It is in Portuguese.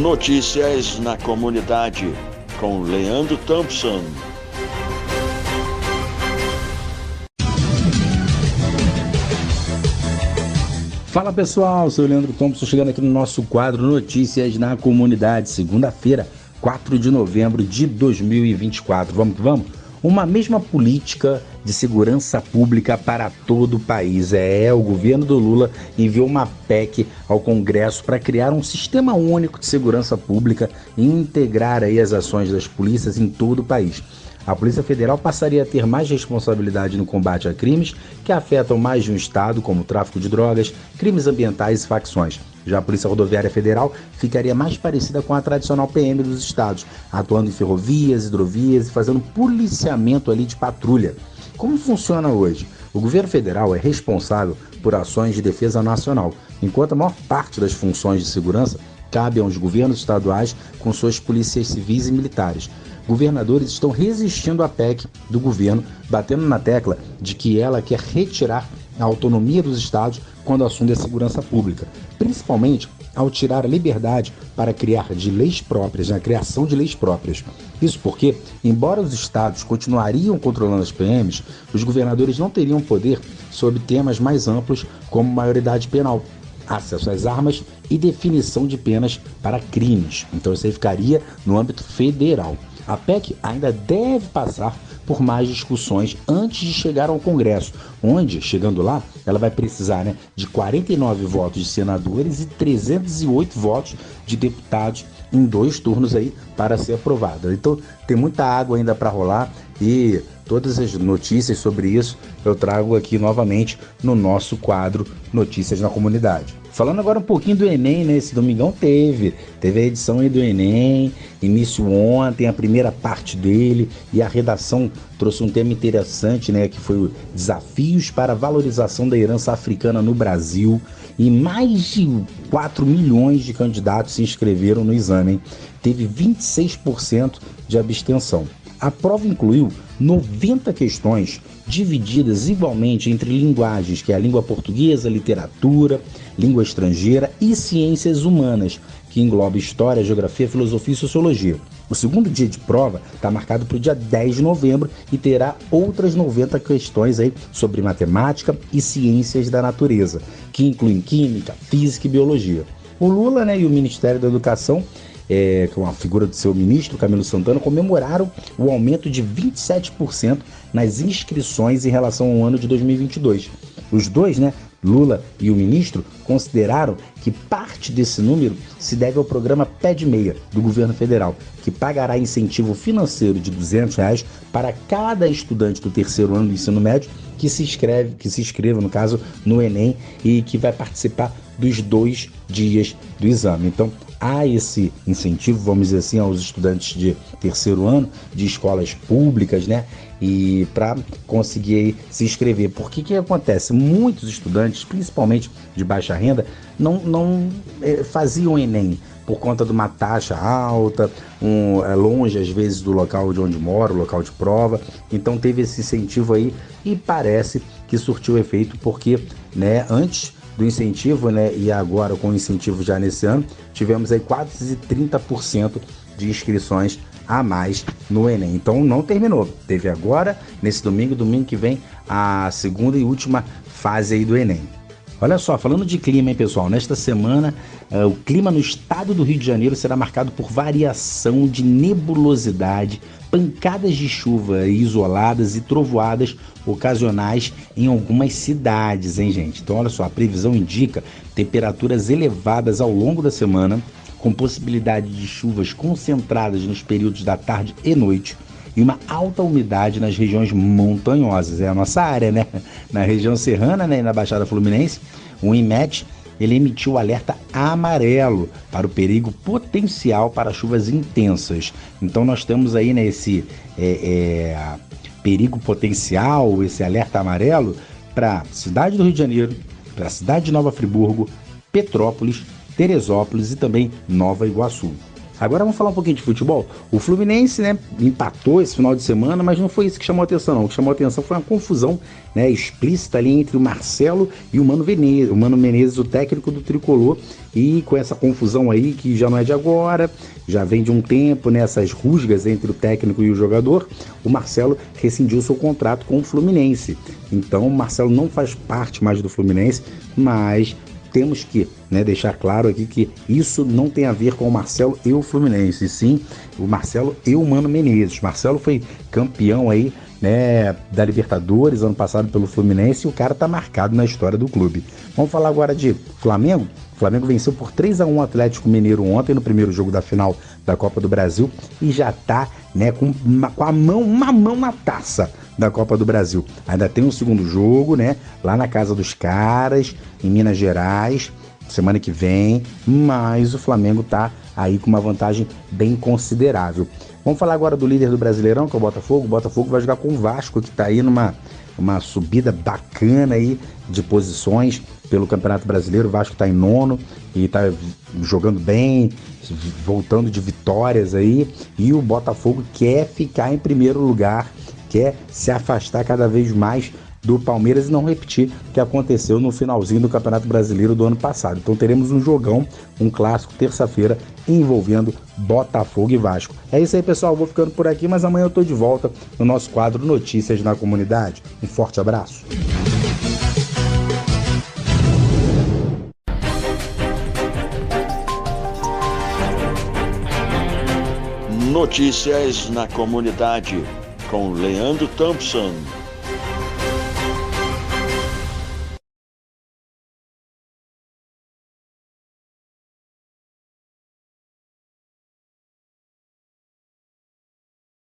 Notícias na comunidade, com Leandro Thompson. Fala pessoal, sou o Leandro Thompson, chegando aqui no nosso quadro Notícias na Comunidade, segunda-feira, 4 de novembro de 2024. Vamos que vamos? Uma mesma política de segurança pública para todo o país. O governo do Lula enviou uma PEC ao Congresso para criar um sistema único de segurança pública e integrar aí as ações das polícias em todo o país. A Polícia Federal passaria a ter mais responsabilidade no combate a crimes que afetam mais de um estado, como tráfico de drogas, crimes ambientais e facções. Já a Polícia Rodoviária Federal ficaria mais parecida com a tradicional PM dos estados, atuando em ferrovias, hidrovias e fazendo policiamento ali de patrulha. Como funciona hoje? O governo federal é responsável por ações de defesa nacional, enquanto a maior parte das funções de segurança cabe aos governos estaduais com suas polícias civis e militares. Governadores estão resistindo à PEC do governo, batendo na tecla de que ela quer retirar a autonomia dos estados quando o assunto é segurança pública, principalmente ao tirar a liberdade para criar de leis próprias, a criação de leis próprias. Isso porque, embora os estados continuariam controlando as PMs, os governadores não teriam poder sobre temas mais amplos como maioridade penal, acesso às armas e definição de penas para crimes. Então isso aí ficaria no âmbito federal. A PEC ainda deve passar por mais discussões antes de chegar ao Congresso, onde, chegando lá, ela vai precisar de 49 votos de senadores e 308 votos de deputados em 2 turnos aí para ser aprovada. Então tem muita água ainda para rolar e todas as notícias sobre isso eu trago aqui novamente no nosso quadro Notícias na Comunidade. Falando agora um pouquinho do Enem, esse domingão teve a edição aí do Enem, início ontem, a primeira parte dele, e a redação trouxe um tema interessante, que foi o Desafios para a Valorização da Herança Africana no Brasil, e mais de 4 milhões de candidatos se inscreveram no exame, teve 26% de abstenção. A prova incluiu 90 questões divididas igualmente entre linguagens, que é a língua portuguesa, literatura, língua estrangeira e ciências humanas, que engloba história, geografia, filosofia e sociologia. O segundo dia de prova está marcado para o dia 10 de novembro e terá outras 90 questões aí sobre matemática e ciências da natureza, que incluem química, física e biologia. O Lula e o Ministério da Educação, com a figura do seu ministro, Camilo Santana, comemoraram o aumento de 27% nas inscrições em relação ao ano de 2022. Os dois, Lula e o ministro, consideraram que parte desse número se deve ao programa Pé de Meia do governo federal, que pagará incentivo financeiro de R$200 para cada estudante do 3º ano do ensino médio que se inscreva, no caso, no Enem e que vai participar dos 2 dias do exame. Então, há esse incentivo, vamos dizer assim, aos estudantes de 3º ano de escolas públicas, e para conseguir se inscrever. Porque que acontece? Muitos estudantes, principalmente de baixa renda, não faziam Enem por conta de uma taxa alta, longe às vezes do local de onde mora, o local de prova. Então teve esse incentivo aí e parece que surtiu efeito porque, antes do incentivo, e agora com o incentivo já nesse ano, tivemos aí quase 30% de inscrições a mais no Enem. Então não terminou. Teve agora, nesse domingo que vem, a segunda e última fase aí do Enem. Olha só, falando de clima, hein, pessoal? Nesta semana, o clima no estado do Rio de Janeiro será marcado por variação de nebulosidade, pancadas de chuva isoladas e trovoadas ocasionais em algumas cidades, hein, gente? Então, olha só, a previsão indica temperaturas elevadas ao longo da semana, com possibilidade de chuvas concentradas nos períodos da tarde e noite, e uma alta umidade nas regiões montanhosas. É a nossa área, Na região serrana, e na Baixada Fluminense, o INMET, ele emitiu o alerta amarelo para o perigo potencial para chuvas intensas. Então nós temos aí, esse perigo potencial, esse alerta amarelo para a cidade do Rio de Janeiro, para a cidade de Nova Friburgo, Petrópolis, Teresópolis e também Nova Iguaçu. Agora vamos falar um pouquinho de futebol. O Fluminense, né, empatou esse final de semana, mas não foi isso que chamou a atenção, não. O que chamou a atenção foi uma confusão, né, explícita ali entre o Marcelo e o Mano Menezes, o técnico do Tricolor. E com essa confusão aí, que já não é de agora, já vem de um tempo, né, essas rusgas entre o técnico e o jogador, o Marcelo rescindiu seu contrato com o Fluminense. Então o Marcelo não faz parte mais do Fluminense, mas temos que, né, deixar claro aqui que isso não tem a ver com o Marcelo e o Fluminense, e sim o Marcelo e o Mano Menezes. Marcelo foi campeão aí, né, da Libertadores ano passado pelo Fluminense, e o cara tá marcado na história do clube. Vamos falar agora de Flamengo. O Flamengo venceu por 3-1 o Atlético Mineiro ontem no primeiro jogo da final da Copa do Brasil e já tá, né, com uma mão na taça da Copa do Brasil. Ainda tem um segundo jogo, né, lá na casa dos caras, em Minas Gerais, semana que vem, mas o Flamengo tá aí com uma vantagem bem considerável. Vamos falar agora do líder do Brasileirão, que é o Botafogo. O Botafogo vai jogar com o Vasco, que tá aí numa subida bacana aí de posições pelo Campeonato Brasileiro. O Vasco está em nono e está jogando bem, voltando de vitórias aí, e o Botafogo quer ficar em primeiro lugar, quer se afastar cada vez mais do Palmeiras e não repetir o que aconteceu no finalzinho do Campeonato Brasileiro do ano passado. Então teremos um jogão, um clássico, terça-feira, envolvendo Botafogo e Vasco. É isso aí, pessoal, vou ficando por aqui, mas amanhã eu tô de volta no nosso quadro Notícias na Comunidade. Um forte abraço. Notícias na Comunidade com Leandro Thompson.